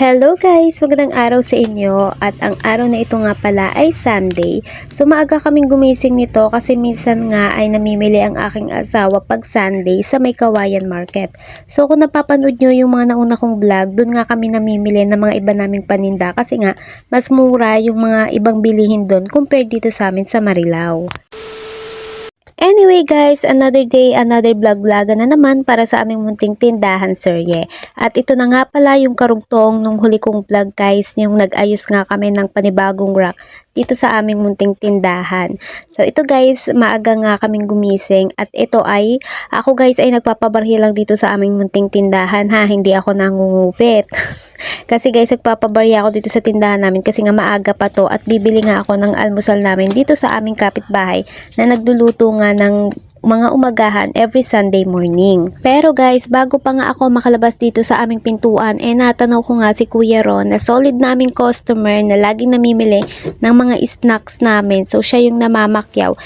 Hello guys! Magandang araw sa inyo at ang araw na ito nga pala ay Sunday. So maaga kaming gumising nito kasi minsan nga ay namimili ang aking asawa pag Sunday sa May Kawayan Market. So kung napapanood nyo yung mga nauna kong vlog, dun nga kami namimili ng mga iba naming paninda kasi nga mas mura yung mga ibang bilihin dun compared dito sa amin sa Marilao. Anyway guys, another day, another vlog-vloga na naman para sa aming munting tindahan serye. At ito na nga pala yung karugtong nung huli kong vlog guys, yung nag-ayos nga kami ng panibagong rack dito sa aming munting tindahan. So ito guys, maaga nga kaming gumising at ito ay, ako guys ay nagpapabarhi lang dito sa aming munting tindahan ha, hindi ako nangungupit. Kasi guys, nagpapabarhi ako dito sa tindahan namin kasi nga maaga pa to at bibili nga ako ng almusal namin dito sa aming kapitbahay na nagluluto nga ng mga umagahan every Sunday morning. Pero guys, bago pa nga ako makalabas dito sa aming pintuan, natanaw ko nga si Kuya Ron na solid naming customer na laging namimili ng mga snacks namin. So siya yung namamakyaw.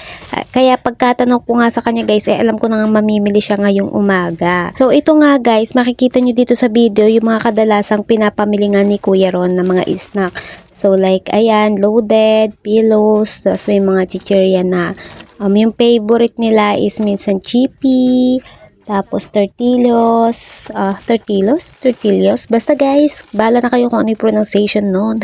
Kaya pagkatanaw ko nga sa kanya guys, alam ko na nga mamimili siya ngayong umaga. So ito nga guys, makikita nyo dito sa video yung mga kadalasang pinapamili nga ni Kuya Ron na mga snack. So like ayan, loaded, pillows, tapos may mga chichirya na yung favorite nila is minsan chippy, tapos tortillos. Basta guys, bala na kayo kung ano yung pronunciation nun.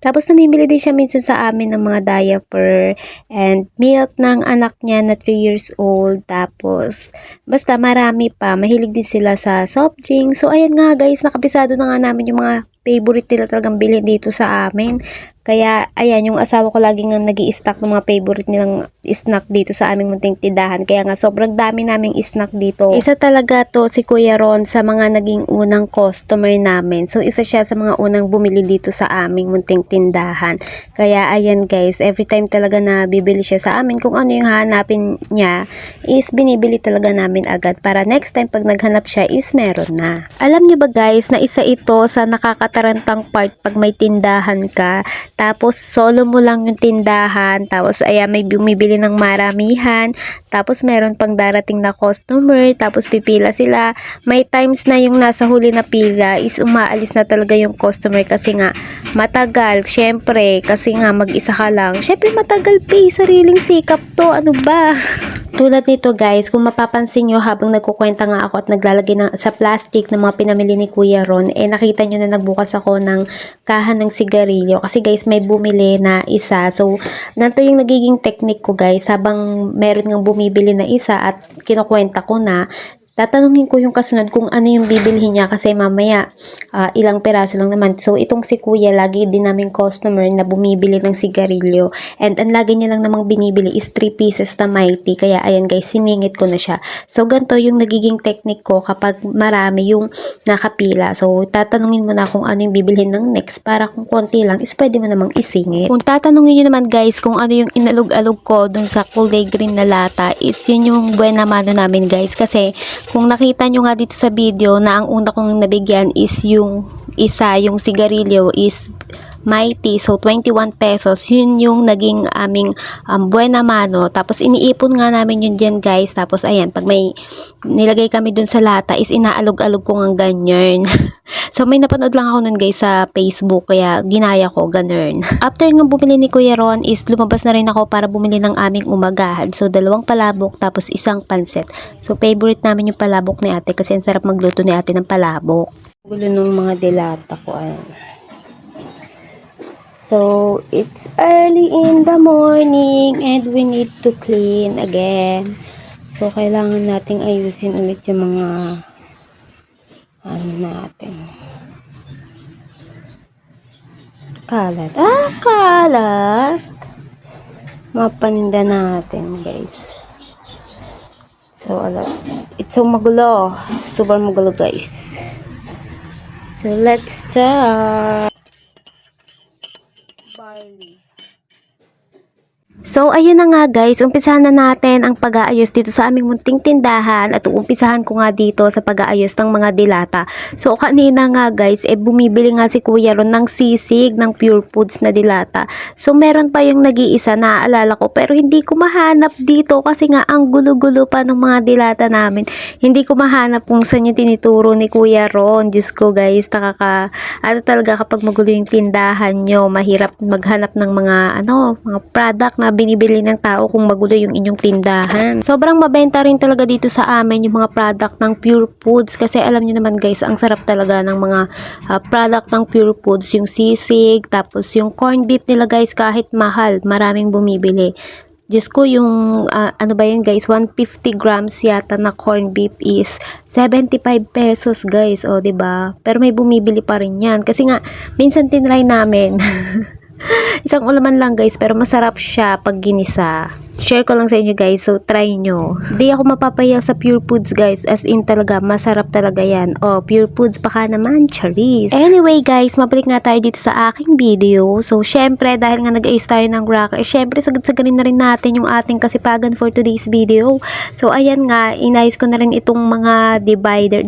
Tapos namimili din siya minsan sa amin ng mga diaper and milk ng anak niya na 3 years old. Tapos basta marami pa. Mahilig din sila sa soft drink. So ayan nga guys, nakabisado na nga namin yung mga favorite nila talagang bilhin dito sa amin. Kaya ayan, yung asawa ko laging nag-i-stock ng mga favorite nilang snack dito sa aming munting tindahan. Kaya nga sobrang dami naming snack dito. Isa talaga to si Kuya Ron sa mga naging unang customer namin. So isa siya sa mga unang bumili dito sa aming munting tindahan. Kaya ayan guys, every time talaga na bibili siya sa amin, kung ano yung hahanapin niya is binibili talaga namin agad para next time pag naghanap siya is meron na. Alam niyo ba guys na isa ito sa nakakatarantang part pag may tindahan ka, tapos solo mo lang yung tindahan, tapos ayan may bumibili ng maramihan, tapos meron pang darating na customer, tapos pipila sila. May times na yung nasa huli na pila is umaalis na talaga yung customer kasi nga matagal, syempre, kasi nga mag-isa ka lang. Syempre matagal pa sariling sikap to, ano ba? Tulad nito guys, kung mapapansin nyo habang nagkukwenta nga ako at naglalagay sa plastic ng mga pinamili ni Kuya Ron, nakita nyo na nagbukas ako ng kahan ng sigarilyo. Kasi guys, may bumili na isa. So, ganito yung nagiging technique ko guys, habang meron ng bumibili na isa at kinukwenta ko na, tatanungin ko yung kasunod kung ano yung bibilhin niya kasi mamaya ilang peraso lang naman. So itong si Kuya, lagi din naming customer na bumibili ng sigarilyo and ang lagi niya lang namang binibili is 3 pieces na mighty. Kaya ayan guys, siningit ko na siya. So ganito yung nagiging technique ko kapag marami yung nakapila. So tatanungin mo na kung ano yung bibilhin ng next para kung konti lang is pwede mo namang isingit. Kung tatanungin nyo naman guys kung ano yung inalog-alog ko dun sa kulay green na lata is yun yung buena mano namin guys, kasi kung nakita nyo nga dito sa video na ang una kong nabigyan is yung isa, yung sigarilyo is mighty. So, 21 pesos. Yun yung naging aming buena mano. Tapos, iniipon nga namin yun dyan, guys. Tapos, ayan, pag may nilagay kami dun sa lata, is inaalog-alog ko ng ganyan. So, may napanood lang ako nun, guys, sa Facebook. Kaya, ginaya ko, ganun. After nga bumili ni Kuya Ron, is lumabas na rin ako para bumili ng aming umagahan. So, 2 palabok, tapos 1 pansit. So, favorite namin yung palabok ni ate kasi ang sarap magluto ni ate ng palabok. Gulo ng mga delata ko, ayan. So, it's early in the morning and we need to clean again. So, kailangan nating ayusin ulit yung mga ano natin. Kalat. Kalat! Mapaninda natin, guys. So, it's so magulo. Super magulo, guys. So, let's start. Barley. So, ayun na nga guys, umpisahan na natin ang pag-aayos dito sa aming munting tindahan at uumpisahan ko nga dito sa pag-aayos ng mga dilata. So, kanina nga guys, bumibili nga si Kuya Ron ng sisig ng Pure Foods na dilata. So, meron pa yung nag-iisa na naalala ko pero hindi ko mahanap dito kasi nga ang gulo-gulo pa ng mga dilata namin. Hindi ko mahanap kung saan yung tinituro ni Kuya Ron. Diyos ko guys, ano talaga kapag magulo yung tindahan nyo, mahirap maghanap ng mga mga product na binibili ng tao kung magulo yung inyong tindahan. Sobrang mabenta rin talaga dito sa amin yung mga product ng Pure Foods kasi alam niyo naman guys, ang sarap talaga ng mga product ng Pure Foods, yung sisig, tapos yung corned beef nila guys kahit mahal, maraming bumibili. Diyos ko, yung ano ba yun guys, 150 grams yata na corned beef is 75 pesos guys, o 'di ba? Pero may bumibili pa rin yan kasi nga minsan tinry namin. Isang ulaman lang guys, pero masarap siya pag ginisa. Share ko lang sa inyo guys, so try nyo. Di ako mapapaya sa Pure Foods guys, as in talaga, masarap talaga yan. Oh, Pure Foods baka naman, charis. Anyway guys, mabalik nga tayo dito sa aking video. So syempre, dahil nga nag-ayos tayo ng rack, syempre sagad-sagarin na rin natin yung ating kasipagan for today's video. So ayan nga, inayos ko na rin itong mga divider.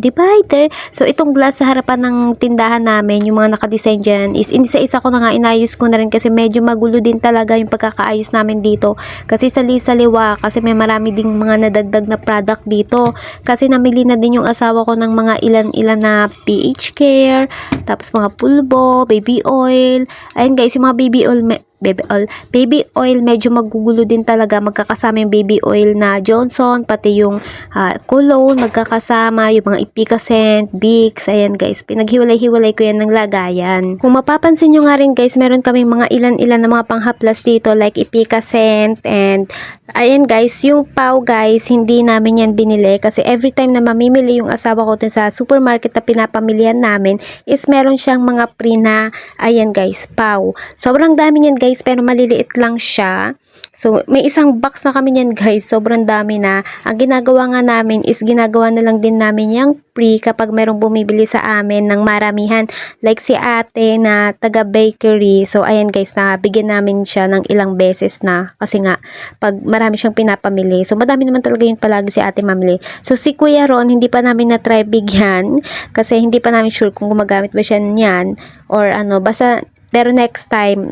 So itong glass sa harapan ng tindahan namin, yung mga nakadesign dyan, is isa-isa ko na nga, inayos ko na rin kasi medyo magulo din talaga yung pagkakaayos namin dito kasi sali-saliwa kasi may marami ding mga nadagdag na product dito kasi namili na din yung asawa ko ng mga ilan-ilan na pH care, tapos mga pulbo, baby oil. Ayun guys, yung mga baby oil medyo magugulo din talaga, magkakasama yung baby oil na Johnson, pati yung cologne magkakasama, yung mga Epicacent, Vicks. Ayan guys, pinaghiwalay-hiwalay ko yan ng lagayan. Kung mapapansin nyo nga rin guys, meron kaming mga ilan-ilan na mga panghaplas dito like Epicacent, and ayan guys, yung Pau guys, hindi namin yan binili kasi every time na mamimili yung asawa ko dun sa supermarket na pinapamilihan namin is meron siyang mga free na, ayan guys, Pau. Sobrang dami yan guys, pero maliliit lang siya. So, may isang box na kami niyan guys, sobrang dami na. Ang ginagawa nga namin is ginagawa na lang din namin yung free kapag merong bumibili sa amin ng maramihan. Like si ate na taga bakery. So, ayan guys, nabigyan namin siya ng ilang beses na. Kasi nga, pag marami siyang pinapamili. So, madami naman talaga yung palagi si ate mamili. So, si Kuya Ron, hindi pa namin na-try bigyan. Kasi hindi pa namin sure kung gumagamit ba siya niyan. Or ano, basta pero next time,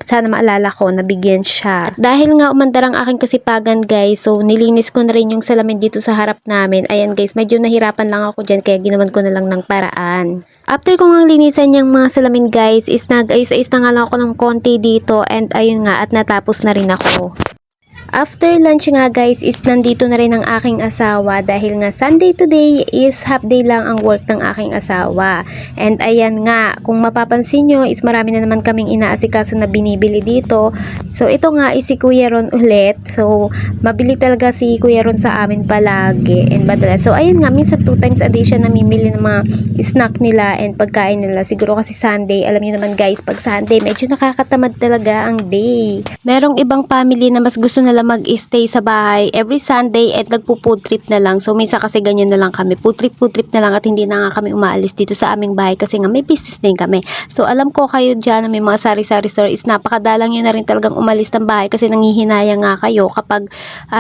sana maalala ko, nabigyan siya. At dahil nga umandar ang aking kasipagan guys, so nilinis ko na rin yung salamin dito sa harap namin. Ayan guys, medyo nahirapan lang ako dyan, kaya ginawan ko na lang ng paraan. After ko nga linisan yung mga salamin guys, is nag-ayos-ayos na nga lang ako ng konti dito, and ayun nga, at natapos na rin ako. After lunch nga guys, is nandito na rin ang aking asawa dahil nga Sunday today is half day lang ang work ng aking asawa. And ayan nga, kung mapapansin nyo is marami na naman kaming inaasikaso na binibili dito. So ito nga is si Kuya Ron ulit. So mabili talaga si Kuya Ron sa amin palagi and madalas. So ayan nga, minsan 2 times a day siya namimili ng mga snack nila and pagkain nila. Siguro kasi Sunday, alam nyo naman guys, pag Sunday medyo nakakatamad talaga ang day. Merong ibang family na mas gusto nila mag-stay sa bahay every Sunday at nagpo-food trip na lang. So minsan kasi ganyan na lang kami, food trip na lang, at hindi na nga kami umaalis dito sa aming bahay kasi nga may business din kami. So alam ko kayo dyan na may mga sari-sari store is napakadalang nyo na rin talagang umalis ng bahay kasi nanghihinayang nga kayo kapag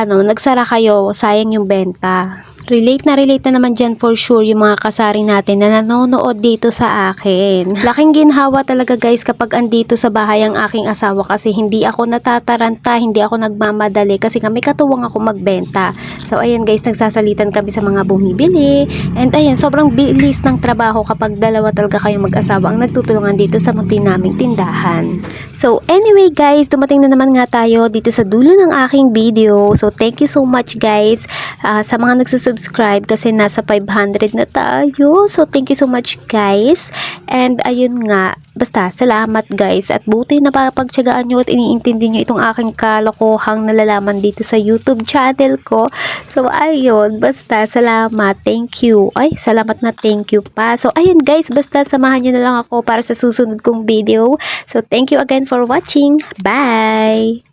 nagsara kayo, sayang yung benta. Relate na naman dyan for sure yung mga kasari natin na nanonood dito sa akin. Laking ginhawa talaga guys kapag andito sa bahay ang aking asawa kasi hindi ako natataranta, hindi ako nagmamadali kasi nga may katuwang ako magbenta. So ayan guys, nagsasalitan kami sa mga bumibili, and ayan, sobrang bilis ng trabaho kapag dalawa talaga kayong mag-asawa ang nagtutulungan dito sa munti naming tindahan. So anyway guys, dumating na naman nga tayo dito sa dulo ng aking video. So thank you so much guys sa mga nagsusubscribe kasi nasa 500 na tayo. So thank you so much guys, and ayun nga, basta salamat guys, at buti na papagtsagaan nyo at iniintindi nyo itong aking kalokohang nalalaman dito sa YouTube channel ko. So ayun, basta salamat, thank you. Ay, salamat na thank you pa. So ayun guys, basta samahan nyo na lang ako para sa susunod kong video. So thank you again for watching. Bye!